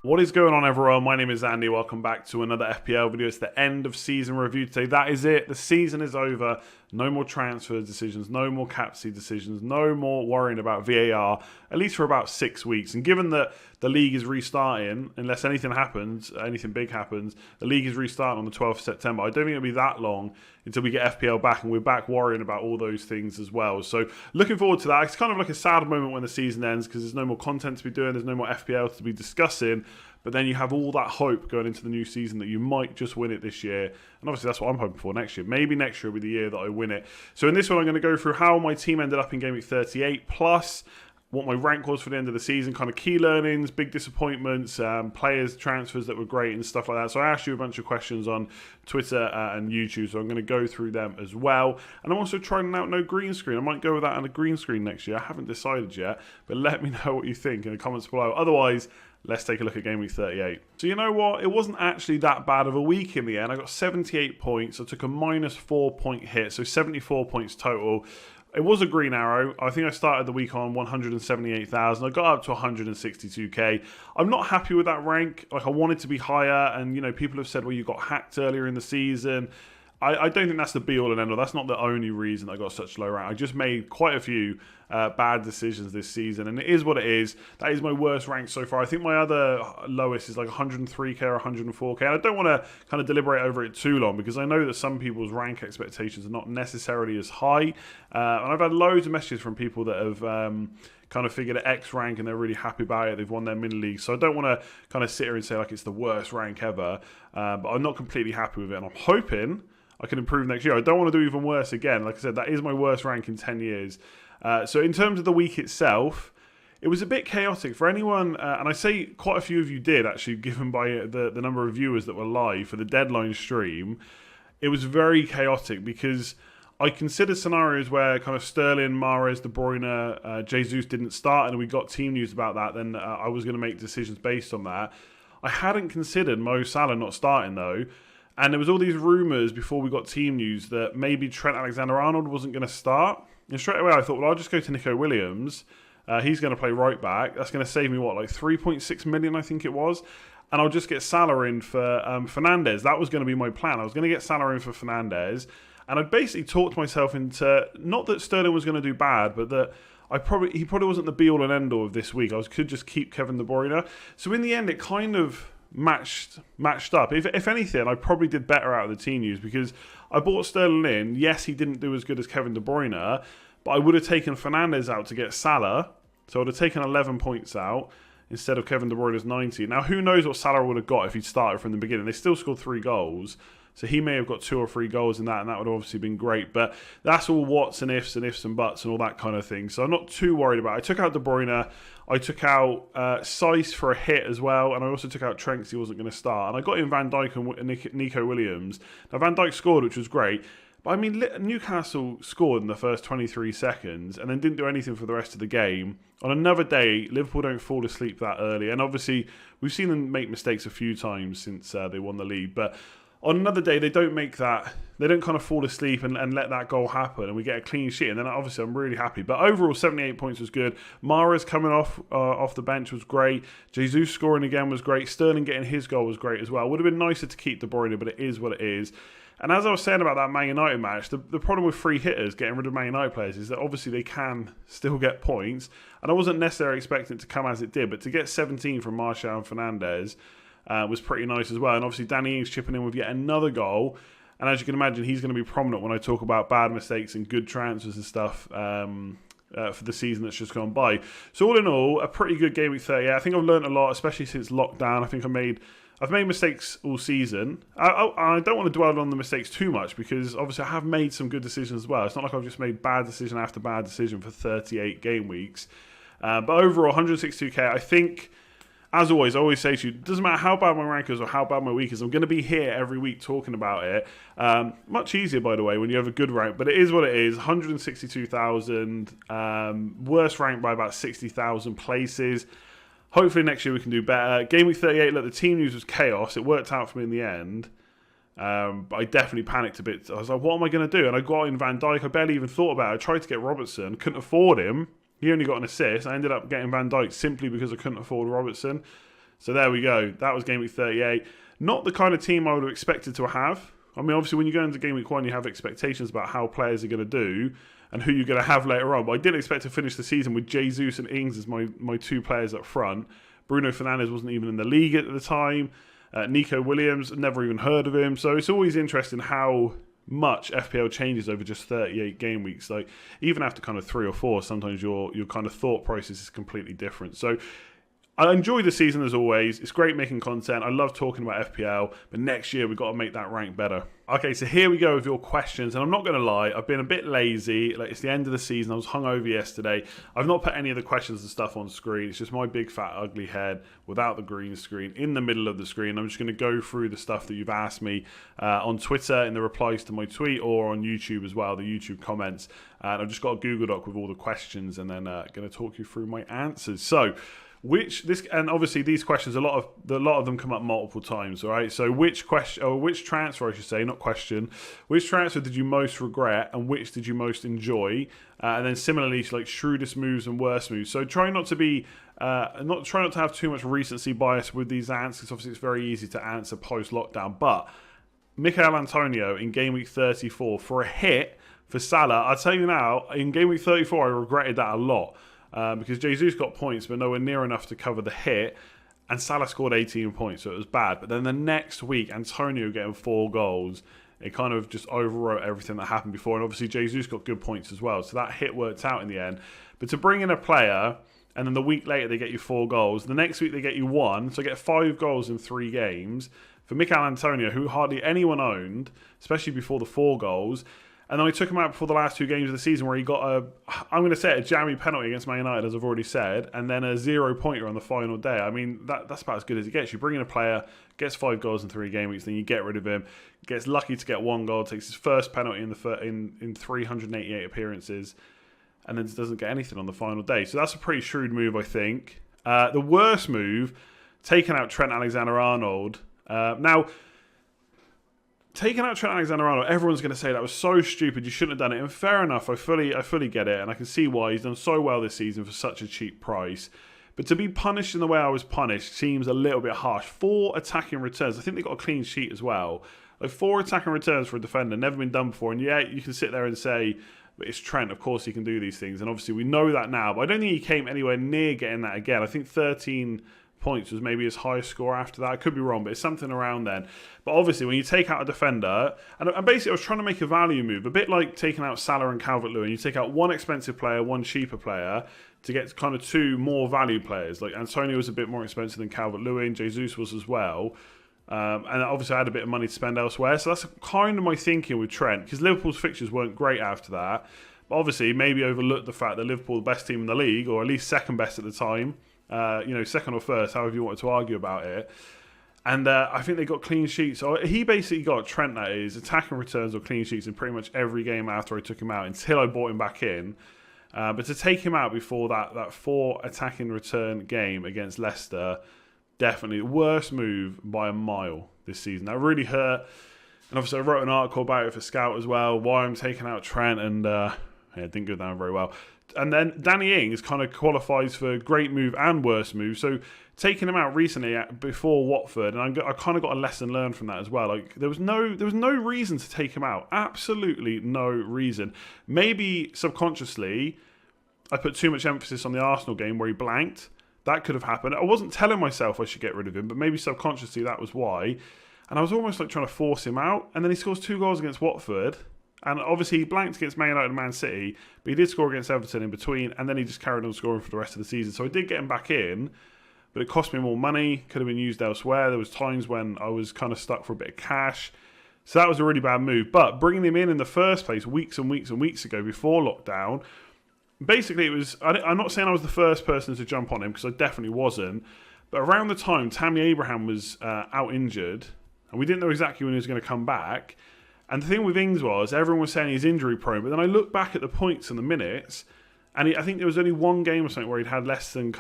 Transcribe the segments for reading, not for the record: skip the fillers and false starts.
What is going on, everyone? My name is Andy. Welcome back to another FPL video. It's the end of season review today. That is it. The season is over. No more transfer decisions, no more captaincy decisions, no more worrying about VAR, at least for about 6 weeks. And given that the league is restarting, unless anything happens, anything big happens, the league is restarting on the 12th of September. I don't think it'll be that long until we get FPL back, and we're back worrying about all those things as well. So looking forward to that. It's kind of like a sad moment when the season ends because there's no more content to be doing, there's no more FPL to be discussing. But then you have all that hope going into the new season that you might just win it this year. And obviously that's what I'm hoping for next year. Maybe next year will be the year that I win it. So in this one, I'm going to go through how my team ended up in Gameweek 38, plus what my rank was for the end of the season, kind of key learnings, big disappointments, players, transfers that were great and stuff like that. So I asked you a bunch of questions on Twitter and YouTube, so I'm going to go through them as well. And I'm also trying out no green screen. I might go with that on a green screen next year. I haven't decided yet, but let me know what you think in the comments below. Otherwise, let's take a look at Game Week 38. So you know what? It wasn't actually that bad of a week in the end. I got 78 points. I took a -4 point hit, so 74 points total. It was a green arrow. I think I started the week on 178,000. I got up to 162k. I'm not happy with that rank. Like, I wanted to be higher, and you know, people have said, well, you got hacked earlier in the season. I don't think that's the be-all and end-all. That's not the only reason I got such low rank. I just made quite a few bad decisions this season, and it is what it is. That is my worst rank so far. I think my other lowest is like 103k or 104k. And I don't want to kind of deliberate over it too long because I know that some people's rank expectations are not necessarily as high. And I've had loads of messages from people that have kind of figured at X rank and they're really happy about it. They've won their mini league. So I don't want to kind of sit here and say like it's the worst rank ever. But I'm not completely happy with it, and I'm hoping I can improve next year. I don't want to do even worse again. Like I said, that is my worst rank in 10 years. So in terms of the week itself, it was a bit chaotic for anyone, and I say quite a few of you did actually, given by the number of viewers that were live for the deadline stream. It was very chaotic because I considered scenarios where kind of Sterling, Mahrez, De Bruyne, Jesus didn't start, and we got team news about that. Then I was going to make decisions based on that. I hadn't considered Mo Salah not starting though. And there was all these rumours before we got team news that maybe Trent Alexander-Arnold wasn't going to start. And straight away I thought, well, I'll just go to Nico Williams. He's going to play right back. That's going to save me, what, like 3.6 million, I think it was. And I'll just get Salah in for Fernandes. That was going to be my plan. I was going to get Salah in for Fernandes. And I basically talked myself into, not that Sterling was going to do bad, but that he probably wasn't the be-all and end-all of this week. I could just keep Kevin De Bruyne. So in the end, it kind of matched up. If anything, I probably did better out of the team news because I bought Sterling in. Yes, he didn't do as good as Kevin De Bruyne, but I would have taken Fernandes out to get Salah. So I would have taken 11 points out instead of Kevin De Bruyne's 90. Now, who knows what Salah would have got if he'd started from the beginning. They still scored 3 goals. So he may have got 2 or 3 goals in that, and that would have obviously been great. But that's all whats and ifs and buts and all that kind of thing. So I'm not too worried about it. I took out De Bruyne. I took out Seiss for a hit as well. And I also took out Trent because he wasn't going to start. And I got in Van Dijk and Nico Williams. Now, Van Dijk scored, which was great. But I mean, Newcastle scored in the first 23 seconds and then didn't do anything for the rest of the game. On another day, Liverpool don't fall asleep that early. And obviously, we've seen them make mistakes a few times since they won the league. But on another day, they don't make that. They don't kind of fall asleep and let that goal happen, and we get a clean sheet. And then obviously, I'm really happy. But overall, 78 points was good. Mahrez coming off the bench was great. Jesus scoring again was great. Sterling getting his goal was great as well. Would have been nicer to keep De Bruyne, but it is what it is. And as I was saying about that Man United match, the problem with free hitters getting rid of Man United players is that obviously they can still get points. And I wasn't necessarily expecting it to come as it did, but to get 17 from Martial and Fernandes was pretty nice as well. And obviously Danny Ings chipping in with yet another goal. And as you can imagine, he's going to be prominent when I talk about bad mistakes and good transfers and stuff for the season that's just gone by. So all in all, a pretty good Game Week 30. I think I've learned a lot, especially since lockdown. I think I've made mistakes all season. I don't want to dwell on the mistakes too much because obviously I have made some good decisions as well. It's not like I've just made bad decision after bad decision for 38 game weeks. But overall, 162k, I think, as always, I always say to you, it doesn't matter how bad my rank is or how bad my week is, I'm going to be here every week talking about it. Much easier, by the way, when you have a good rank, but it is what it is. 162,000, worst rank by about 60,000 places. Hopefully next year we can do better. Game Week 38, look, the team news was chaos. It worked out for me in the end. But I definitely panicked a bit. I was like, what am I going to do? And I got in Van Dijk. I barely even thought about it. I tried to get Robertson, couldn't afford him. He only got an assist. I ended up getting Van Dijk simply because I couldn't afford Robertson. So there we go. That was Game Week 38. Not the kind of team I would have expected to have. I mean, obviously, when you go into Game Week 1, you have expectations about how players are going to do and who you're going to have later on. But I didn't expect to finish the season with Jesus and Ings as my 2 players up front. Bruno Fernandes wasn't even in the league at the time. Nico Williams, never even heard of him. So it's always interesting how much FPL changes over just 38 game weeks. Like, even after kind of 3 or 4, sometimes your kind of thought process is completely different. So I enjoy the season as always. It's great making content. I love talking about FPL, but next year we've got to make that rank better. Okay, so here we go with your questions, and I'm not going to lie, I've been a bit lazy. Like, it's the end of the season. I was hungover yesterday. I've not put any of the questions and stuff on screen. It's just my big fat ugly head without the green screen in the middle of the screen. I'm just going to go through the stuff that you've asked me on Twitter in the replies to my tweet, or on YouTube as well, the YouTube comments. And I've just got a Google Doc with all the questions, and then going to talk you through my answers. So, and obviously these questions, a lot of them come up multiple times, all right? So which transfer, I should say, not question, which transfer did you most regret and which did you most enjoy? And then similarly, like shrewdest moves and worst moves. So try not to have too much recency bias with these answers. Obviously, it's very easy to answer post lockdown, but Mikel Antonio in Game Week 34 for a hit for Salah. I'll tell you now, in Game Week 34, I regretted that a lot. Because Jesus got points, but nowhere near enough to cover the hit, and Salah scored 18 points, so it was bad. But then the next week, Antonio getting 4 goals, it kind of just overwrote everything that happened before. And obviously, Jesus got good points as well, so that hit worked out in the end. But to bring in a player, and then the week later they get you 4 goals, the next week they get you 1, so get 5 goals in 3 games for Mikel Antonio, who hardly anyone owned, especially before the 4 goals. And then I took him out before the last 2 games of the season where he got I'm going to say a jammy penalty against Man United, as I've already said, and then a 0-pointer on the final day. I mean, that's about as good as it gets. You bring in a player, gets 5 goals in 3 game weeks, then you get rid of him, gets lucky to get 1 goal, takes his first penalty in 388 appearances, and then doesn't get anything on the final day. So that's a pretty shrewd move, I think. The worst move, taking out Trent Alexander-Arnold. Now, taking out Trent Alexander-Arnold, everyone's going to say that was so stupid, you shouldn't have done it. And fair enough, I fully get it, and I can see why he's done so well this season for such a cheap price. But to be punished in the way I was punished seems a little bit harsh. 4 attacking returns. I think they got a clean sheet as well. Like 4 attacking returns for a defender, never been done before. And yeah, you can sit there and say, but it's Trent, of course he can do these things. And obviously we know that now, but I don't think he came anywhere near getting that again. I think 13 points was maybe his highest score after that. I could be wrong, but it's something around then. But obviously, when you take out a defender, and basically I was trying to make a value move, a bit like taking out Salah and Calvert-Lewin. You take out 1 expensive player, 1 cheaper player, to get kind of 2 more value players. Like Antonio was a bit more expensive than Calvert-Lewin, Jesus was as well. And obviously I had a bit of money to spend elsewhere. So that's kind of my thinking with Trent, because Liverpool's fixtures weren't great after that. But obviously, maybe overlooked the fact that Liverpool were the best team in the league, or at least second best at the time. Second or first, however you wanted to argue about it. And I think they got clean sheets. So he basically got Trent, that is, attacking returns or clean sheets in pretty much every game after I took him out, until I bought him back in. But to take him out before that 4 attacking return game against Leicester, definitely the worst move by a mile this season. That really hurt. And obviously I wrote an article about it for Scout as well, why I'm taking out Trent, and it didn't go down very well. And then Danny Ings kind of qualifies for great move and worst move. So taking him out recently before Watford, and I kind of got a lesson learned from that as well. Like there was no reason to take him out. Absolutely no reason. Maybe subconsciously I put too much emphasis on the Arsenal game where he blanked. That could have happened. I wasn't telling myself I should get rid of him, but maybe subconsciously that was why. And I was almost like trying to force him out. And then he scores 2 goals against Watford. And obviously he blanked against Man United and Man City, but he did score against Everton in between, and then he just carried on scoring for the rest of the season. So I did get him back in, but it cost me more money, could have been used elsewhere. There was times when I was kind of stuck for a bit of cash. So that was a really bad move. But bringing him in the first place weeks and weeks and weeks ago before lockdown, basically it was, I'm not saying I was the first person to jump on him, because I definitely wasn't, but around the time Tammy Abraham was out injured, and we didn't know exactly when he was going to come back. And the thing with Ings was, everyone was saying he's injury prone, but then I look back at the points and the minutes, and I think there was only 1 game or something where he'd had less than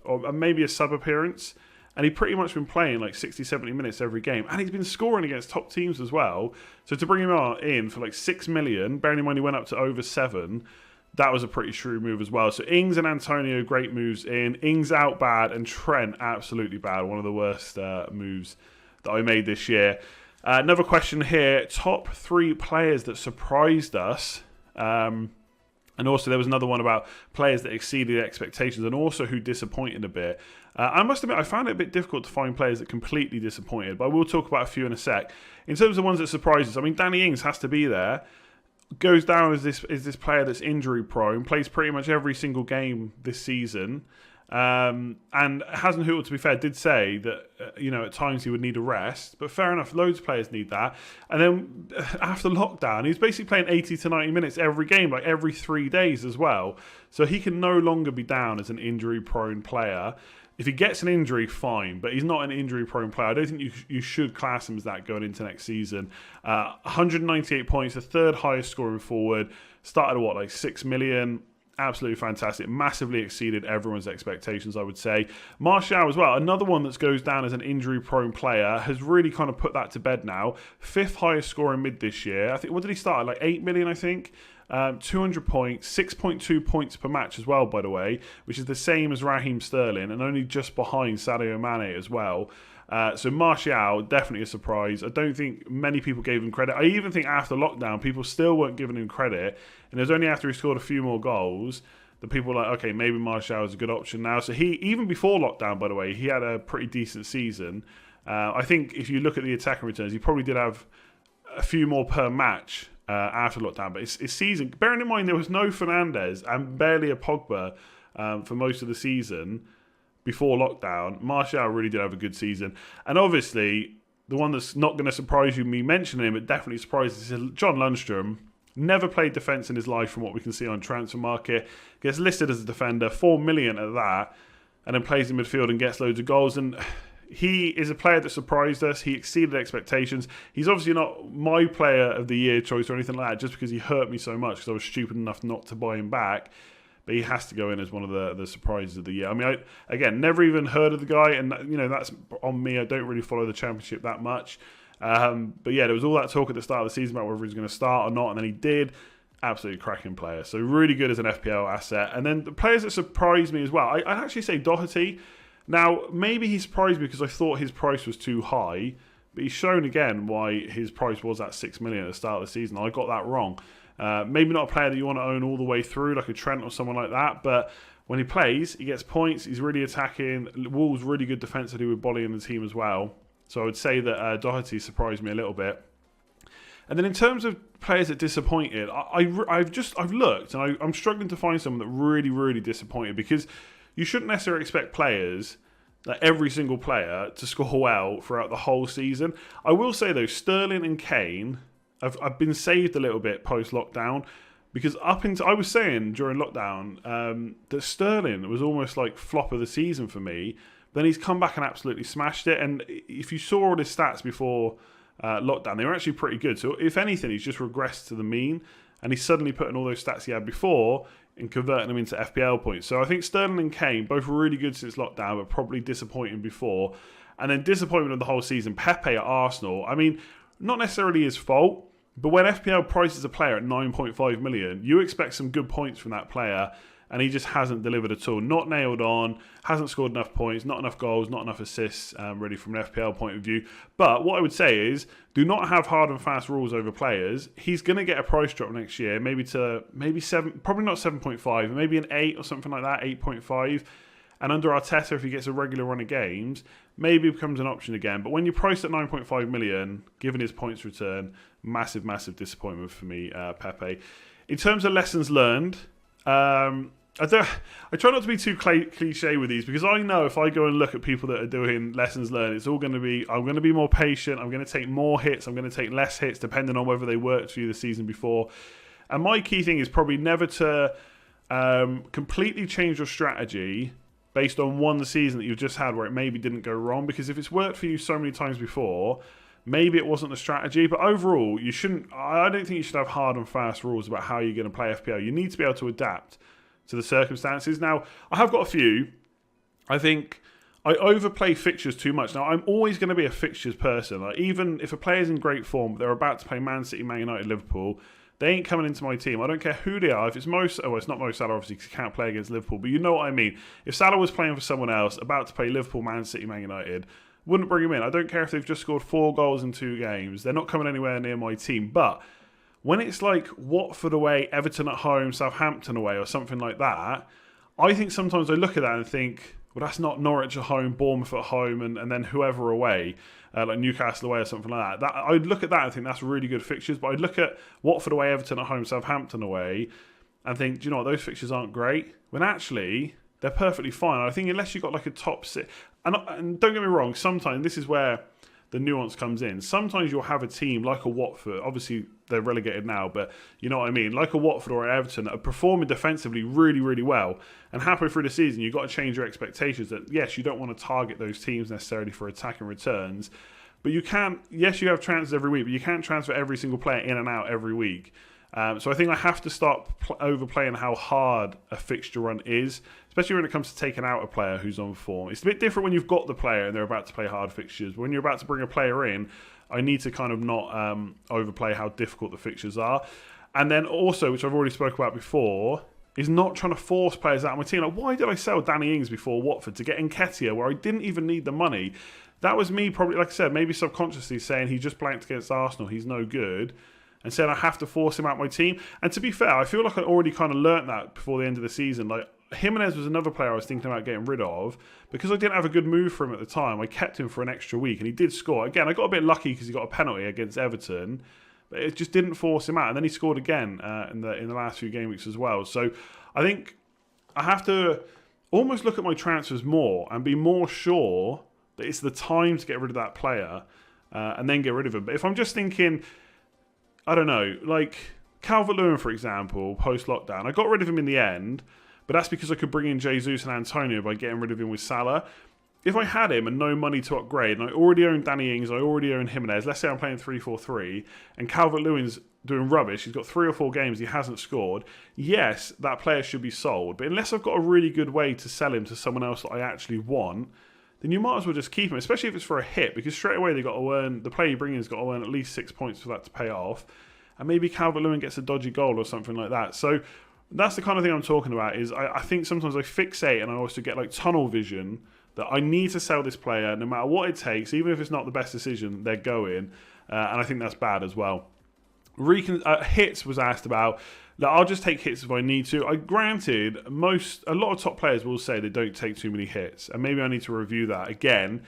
or maybe a sub appearance, and he'd pretty much been playing like 60, 70 minutes every game, and he's been scoring against top teams as well. So to bring him in for like 6 million, bearing in mind he went up to over 7, that was a pretty shrewd move as well. So Ings and Antonio, great moves in. Ings out bad and Trent absolutely bad. One of the worst moves that I made this year. Another question here. Top 3 players that surprised us. And also there was another one about players that exceeded expectations and also who disappointed a bit. I must admit, I found it a bit difficult to find players that completely disappointed, but I will talk about a few in a sec. In terms of the ones that surprised us, I mean, Danny Ings has to be there. Goes down as this player that's injury prone, plays pretty much every single game this season. And Hasenhüttl, to be fair, did say that at times he would need a rest, but fair enough, loads of players need that. And then after lockdown, he's basically playing 80 to 90 minutes every game, like every 3 days as well. So he can no longer be down as an injury-prone player. If he gets an injury, fine, but he's not an injury-prone player. I don't think you should class him as that going into next season. 198 points, the third highest scoring forward. Started at like 6 million. Absolutely fantastic. Massively exceeded everyone's expectations, I would say. Martial as well, another one that goes down as an injury-prone player, has really kind of put that to bed now. 5th highest scoring mid this year. I think, what did he start at? Like 8 million, I think. 200 points, 6.2 points per match as well, by the way, which is the same as Raheem Sterling and only just behind Sadio Mane as well. So Martial, definitely a surprise. I don't think many people gave him credit. I even think after lockdown, people still weren't giving him credit. And it was only after he scored a few more goals that people were like, okay, maybe Martial is a good option now. So he, even before lockdown, by the way, he had a pretty decent season. I think if you look at the attacking returns, he probably did have a few more per match after lockdown. But his season, bearing in mind there was no Fernandes and barely a Pogba for most of the season before lockdown, Martial really did have a good season. And obviously, the one that's not going to surprise you, me mentioning him, it definitely surprises is John Lundstrom. Never played defence in his life from what we can see on Transfer Market. Gets listed as a defender, 4 million at that, and then plays in midfield and gets loads of goals. And he is a player that surprised us. He exceeded expectations. He's obviously not my player of the year choice or anything like that, just because he hurt me so much because I was stupid enough not to buy him back. But he has to go in as one of the surprises of the year. I mean, again, never even heard of the guy, and that's on me. I don't really follow the Championship that much. But yeah, there was all that talk at the start of the season about whether he was going to start or not, and then he did. Absolutely cracking player. So really good as an FPL asset. And then the players that surprised me as well, I'd actually say Doherty. Now, maybe he surprised me because I thought his price was too high, but he's shown again why his price was at 6 million at the start of the season. I got that wrong. Maybe not a player that you want to own all the way through, like a Trent or someone like that, but when he plays, he gets points, he's really attacking. Wolves really good defensively with Bolly in the team as well. So I would say that Doherty surprised me a little bit. And then in terms of players that disappointed, I've looked and I'm struggling to find someone that really, really disappointed, because you shouldn't necessarily expect players, like every single player, to score well throughout the whole season. I will say though, Sterling and Kane, I've been saved a little bit post-lockdown, because I was saying during lockdown that Sterling was almost like flop of the season for me. Then he's come back and absolutely smashed it. And if you saw all his stats before lockdown, they were actually pretty good. So if anything, he's just regressed to the mean, and he's suddenly putting all those stats he had before and converting them into FPL points. So I think Sterling and Kane, both really good since lockdown, but probably disappointing before. And then disappointment of the whole season, Pepe at Arsenal. I mean, not necessarily his fault, but when FPL prices a player at 9.5 million, you expect some good points from that player, and he just hasn't delivered at all. Not nailed on, hasn't scored enough points, not enough goals, not enough assists, really from an FPL point of view. But what I would say is, do not have hard and fast rules over players. He's going to get a price drop next year, maybe 7, probably not 7.5, maybe an 8 or something like that, 8.5. And under Arteta, if he gets a regular run of games, maybe it becomes an option again. But when you're priced at 9.5 million, given his points return, massive, massive disappointment for me, Pepe. In terms of lessons learned, I try not to be too cliche with these, because I know if I go and look at people that are doing lessons learned, it's all going to be, I'm going to be more patient, I'm going to take more hits, I'm going to take less hits, depending on whether they worked for you the season before. And my key thing is probably never to completely change your strategy based on one season that you've just had where it maybe didn't go wrong, because if it's worked for you so many times before, maybe it wasn't the strategy. But overall, I don't think you should have hard and fast rules about how you're going to play FPL. You need to be able to adapt to the circumstances. Now, I have got a few. I think I overplay fixtures too much. Now, I'm always going to be a fixtures person. Like, even if a player's in great form, but they're about to play Man City, Man United, Liverpool, they ain't coming into my team. I don't care who they are. If it's it's not Mo Salah, obviously, because he can't play against Liverpool, but you know what I mean. If Salah was playing for someone else, about to play Liverpool, Man City, Man United, wouldn't bring him in. I don't care if they've just scored 4 goals in 2 games. They're not coming anywhere near my team. But when it's like Watford away, Everton at home, Southampton away, or something like that, I think sometimes I look at that and think, well, that's not Norwich at home, Bournemouth at home, and then whoever away, like Newcastle away or something like that. I'd look at that and think that's really good fixtures. But I'd look at Watford away, Everton at home, Southampton away, and think, do you know what, those fixtures aren't great. When actually, they're perfectly fine. I think unless you've got like a top 6... And don't get me wrong, sometimes this is where the nuance comes in. Sometimes you'll have a team like a Watford, obviously they're relegated now, but you know what I mean, like a Watford or Everton that are performing defensively really, really well, and halfway through the season you've got to change your expectations that, yes, you don't want to target those teams necessarily for attacking returns, but you can, yes, you have transfers every week, but you can't transfer every single player in and out every week. So I think I have to start overplaying how hard a fixture run is, especially when it comes to taking out a player who's on form. It's a bit different when you've got the player and they're about to play hard fixtures. When you're about to bring a player in, I need to kind of not overplay how difficult the fixtures are. And then also, which I've already spoke about before, is not trying to force players out of my team. Like, why did I sell Danny Ings before Watford to get Nketiah where I didn't even need the money? That was me probably, like I said, maybe subconsciously saying he just blanked against Arsenal, he's no good, and said I have to force him out my team. And to be fair, I feel like I already kind of learnt that before the end of the season. Like, Jimenez was another player I was thinking about getting rid of because I didn't have a good move for him at the time. I kept him for an extra week and he did score. Again, I got a bit lucky because he got a penalty against Everton, but it just didn't force him out. And then he scored again in the last few game weeks as well. So I think I have to almost look at my transfers more and be more sure that it's the time to get rid of that player and then get rid of him. But if I'm just thinking, I don't know, like Calvert-Lewin, for example, post-lockdown, I got rid of him in the end, but that's because I could bring in Jesus and Antonio by getting rid of him with Salah. If I had him and no money to upgrade, and I already own Danny Ings, I already own Jimenez, let's say I'm playing 3-4-3, and Calvert-Lewin's doing rubbish, he's got 3 or 4 games, he hasn't scored, yes, that player should be sold. But unless I've got a really good way to sell him to someone else that I actually want, then you might as well just keep him, especially if it's for a hit, because straight away they got to earn, the player you bring in has got to earn at least 6 points for that to pay off, and maybe Calvert-Lewin gets a dodgy goal or something like that. So that's the kind of thing I'm talking about, is I think sometimes I fixate and I also get like tunnel vision that I need to sell this player no matter what it takes, even if it's not the best decision, they're going, and I think that's bad as well. Hits was asked about. That I'll just take hits if I need to. Granted, a lot of top players will say they don't take too many hits, and maybe I need to review that again.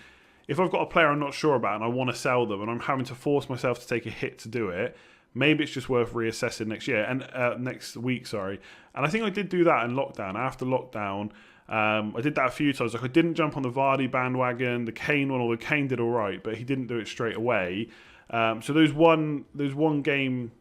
If I've got a player I'm not sure about and I want to sell them, and I'm having to force myself to take a hit to do it, maybe it's just worth reassessing next week. Sorry, and I think I did do that in lockdown. After lockdown, I did that a few times. Like I didn't jump on the Vardy bandwagon, the Kane one, although Kane did all right, but he didn't do it straight away. So there's one game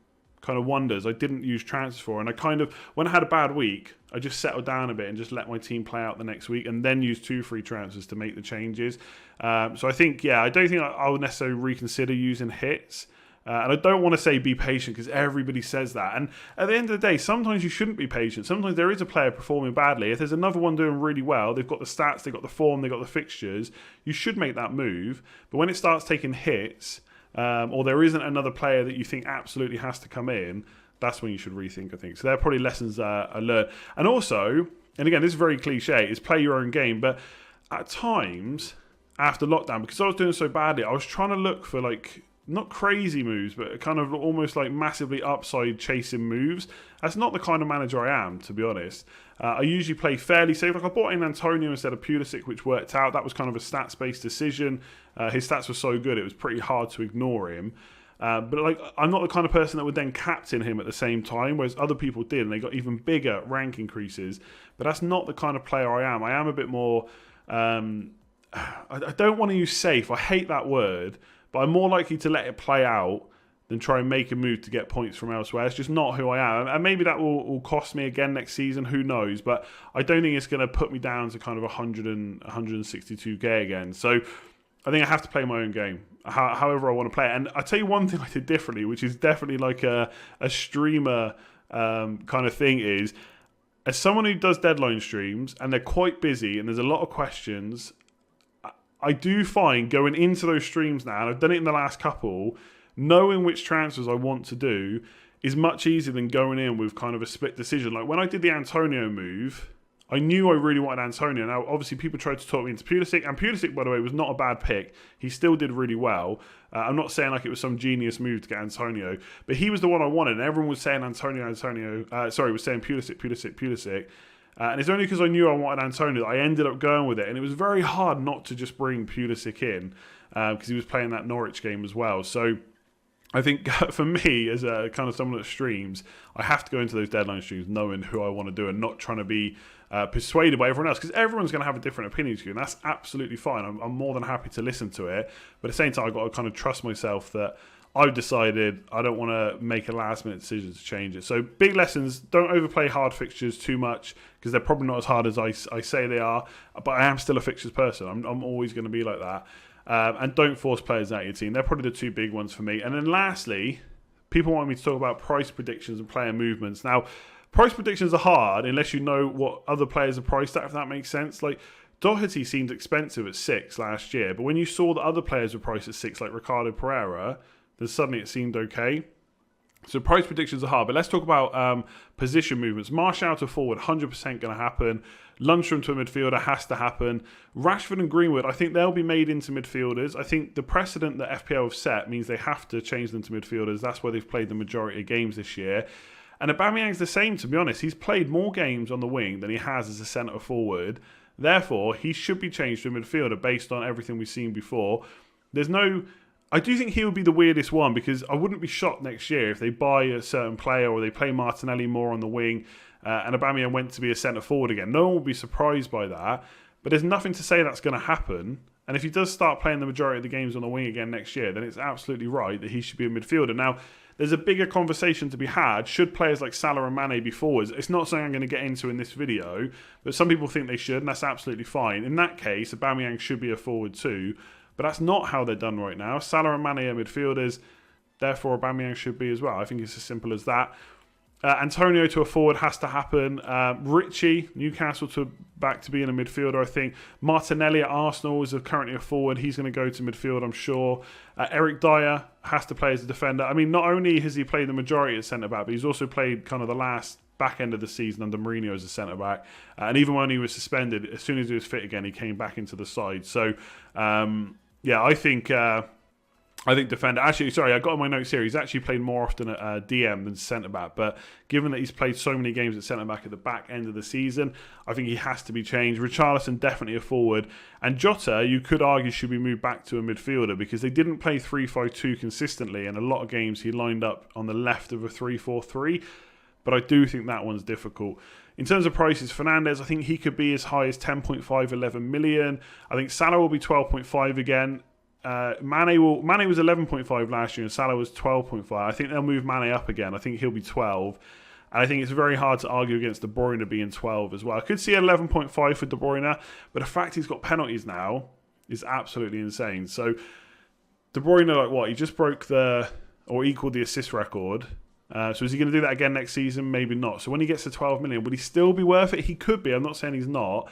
kind of wonders I didn't use transfers for, and I kind of, when I had a bad week, I just settled down a bit and just let my team play out the next week and then use 2 free transfers to make the changes. So I think, I don't think I would necessarily reconsider using hits. And I don't want to say be patient because everybody says that. And at the end of the day, sometimes you shouldn't be patient. Sometimes there is a player performing badly. If there's another one doing really well, they've got the stats, they've got the form, they've got the fixtures, you should make that move. But when it starts taking hits, or there isn't another player that you think absolutely has to come in, that's when you should rethink, I think. So there are probably lessons I learned. And also, and again, this is very cliche, is play your own game. But at times, after lockdown, because I was doing so badly, I was trying to look for like, not crazy moves, but kind of almost like massively upside chasing moves. That's not the kind of manager I am, to be honest. I usually play fairly safe. Like I bought in Antonio instead of Pulisic, which worked out. That was kind of a stats-based decision. His stats were so good, it was pretty hard to ignore him. But like, I'm not the kind of person that would then captain him at the same time, whereas other people did, and they got even bigger rank increases. But that's not the kind of player I am. I am a bit more... I don't want to use safe. I hate that word. But I'm more likely to let it play out than try and make a move to get points from elsewhere. It's just not who I am. And maybe that will cost me again next season. Who knows? But I don't think it's going to put me down to kind of 162k again. So I think I have to play my own game, however I want to play it. And I tell you one thing I did differently, which is definitely like a streamer kind of thing, is as someone who does deadline streams and they're quite busy and there's a lot of questions, I do find going into those streams now, and I've done it in the last couple, knowing which transfers I want to do, is much easier than going in with kind of a split decision. Like when I did the Antonio move, I knew I really wanted Antonio. Now, obviously, people tried to talk me into Pulisic, and Pulisic, by the way, was not a bad pick. He still did really well. I'm not saying like it was some genius move to get Antonio, but he was the one I wanted, and everyone was saying was saying Pulisic. And it's only because I knew I wanted Antonio that I ended up going with it, and it was very hard not to just bring Pulisic in because he was playing that Norwich game as well. So I think for me, as a kind of someone that streams, I have to go into those deadline streams knowing who I want to do and not trying to be persuaded by everyone else, because everyone's going to have a different opinion to you, and that's absolutely fine. I'm more than happy to listen to it, but at the same time, I've got to kind of trust myself that I've decided I don't want to make a last-minute decision to change it. So big lessons: don't overplay hard fixtures too much, because they're probably not as hard as I say they are, but I am still a fixtures person. I'm always going to be like that. And don't force players out of your team. They're probably the two big ones for me. And then lastly, people want me to talk about price predictions and player movements. Now, price predictions are hard unless you know what other players are priced at, if that makes sense. Like, Doherty seemed expensive at 6 last year, but when you saw that other players were priced at 6, like Ricardo Pereira, then suddenly it seemed okay. So price predictions are hard, but let's talk about position movements. Martial to forward, 100% going to happen. Lundstram to a midfielder has to happen. Rashford and Greenwood, I think they'll be made into midfielders. I think the precedent that FPL have set means they have to change them to midfielders. That's where they've played the majority of games this year. And Aubameyang's the same, to be honest. He's played more games on the wing than he has as a centre forward. Therefore, he should be changed to a midfielder based on everything we've seen before. I do think he would be the weirdest one, because I wouldn't be shocked next year if they buy a certain player or they play Martinelli more on the wing and Aubameyang went to be a centre forward again. No one will be surprised by that, but there's nothing to say that's going to happen. And if he does start playing the majority of the games on the wing again next year, then it's absolutely right that he should be a midfielder. Now, there's a bigger conversation to be had. Should players like Salah and Mane be forwards? It's not something I'm going to get into in this video, but some people think they should, and that's absolutely fine. In that case, Aubameyang should be a forward too. But that's not how they're done right now. Salah and Mane are midfielders, therefore Aubameyang should be as well. I think it's as simple as that. Antonio to a forward has to happen. Richie, Newcastle back to being a midfielder, I think. Martinelli at Arsenal is currently a forward. He's going to go to midfield, I'm sure. Eric Dyer has to play as a defender. I mean, not only has he played the majority at centre-back, but he's also played kind of the last back end of the season under Mourinho as a centre-back. And even when he was suspended, as soon as he was fit again, he came back into the side. So, yeah, I think defender. Actually, sorry, I got on my notes here. He's actually played more often at DM than centre-back. But given that he's played so many games at centre-back at the back end of the season, I think he has to be changed. Richarlison, definitely a forward. And Jota, you could argue, should be moved back to a midfielder, because they didn't play 3-5-2 consistently. And a lot of games he lined up on the left of a 3-4-3. But I do think that one's difficult. In terms of prices, Fernandes, I think he could be as high as 10.5, 11 million. I think Salah will be 12.5 again. Mane was 11.5 last year and Salah was 12.5. I think they'll move Mane up again. I think he'll be 12. And I think it's very hard to argue against De Bruyne being 12 as well. I could see 11.5 for De Bruyne, but the fact he's got penalties now is absolutely insane. So De Bruyne, like what? He just broke or equaled the assist record. So is he going to do that again next season? Maybe not. So when he gets to 12 million, would he still be worth it? He could be. I'm not saying he's not.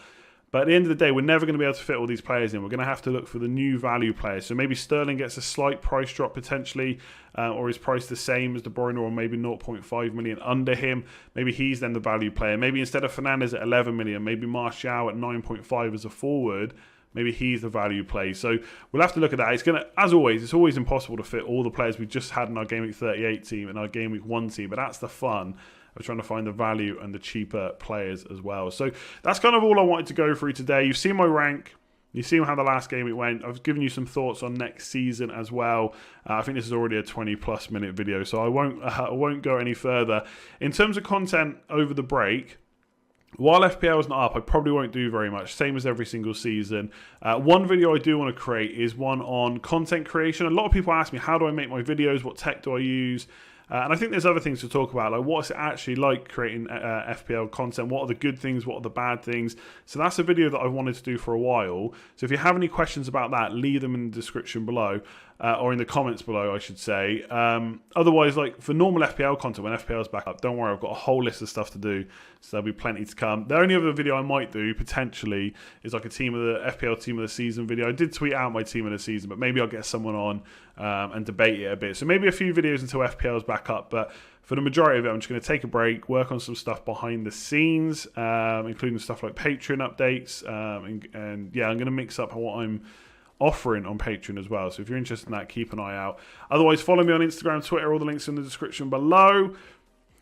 But at the end of the day, we're never going to be able to fit all these players in. We're going to have to look for the new value players. So maybe Sterling gets a slight price drop potentially, or is priced the same as De Bruyne, or maybe 0.5 million under him. Maybe he's then the value player. Maybe instead of Fernandes at 11 million, maybe Martial at 9.5 as a forward. Maybe he's the value play. So we'll have to look at that. It's going to, as always, it's always impossible to fit all the players we just had in our Game Week 38 team and our Game Week 1 team. But that's the fun of trying to find the value and the cheaper players as well. So that's kind of all I wanted to go through today. You've seen my rank. You've seen how the last game week went. I've given you some thoughts on next season as well. I think this is already a 20+ minute video, so I won't go any further. In terms of content over the break, while FPL is not up, I probably won't do very much, same as every single season. One video I do want to create is one on content creation. A lot of people ask me, how do I make my videos? What tech do I use? And I think there's other things to talk about, like what's it actually like creating FPL content? What are the good things? What are the bad things? So that's a video that I wanted to do for a while. So if you have any questions about that, leave them in the description below, or in the comments below, I should say. Otherwise, like for normal FPL content, when FPL is back up, don't worry, I've got a whole list of stuff to do. So there'll be plenty to come. The only other video I might do, potentially, is like a FPL team of the season video. I did tweet out my team of the season, but maybe I'll get someone on and debate it a bit. So maybe a few videos until FPL is back back up. But for the majority of it, I'm just going to take a break, work on some stuff behind the scenes, including stuff like Patreon updates. And yeah, I'm going to mix up what I'm offering on Patreon as well. So if you're interested in that, keep an eye out. Otherwise, follow me on Instagram, Twitter, all the links in the description below.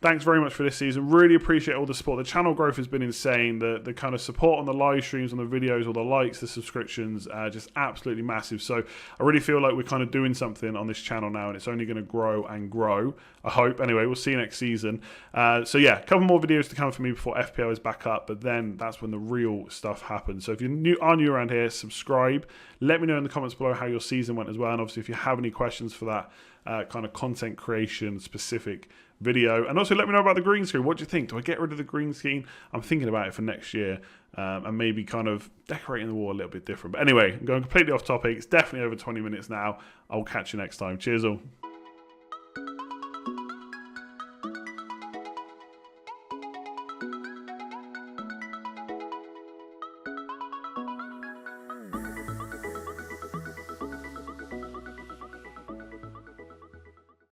Thanks very much for this season. Really appreciate all the support. The channel growth has been insane. The kind of support on the live streams, on the videos, all the likes, the subscriptions, just absolutely massive. So I really feel like we're kind of doing something on this channel now, and it's only going to grow and grow, I hope. Anyway, we'll see you next season. So yeah, a couple more videos to come for me before FPL is back up, but then that's when the real stuff happens. So if you're new around here, subscribe. Let me know in the comments below how your season went as well. And obviously, if you have any questions for that kind of content creation specific video, and also let me know about the green screen. What do you think? Do I get rid of the green screen? I'm thinking about it for next year, and maybe kind of decorating the wall a little bit different. But anyway, I'm going completely off topic. It's definitely over 20 minutes now. I'll catch you next time. Cheers all.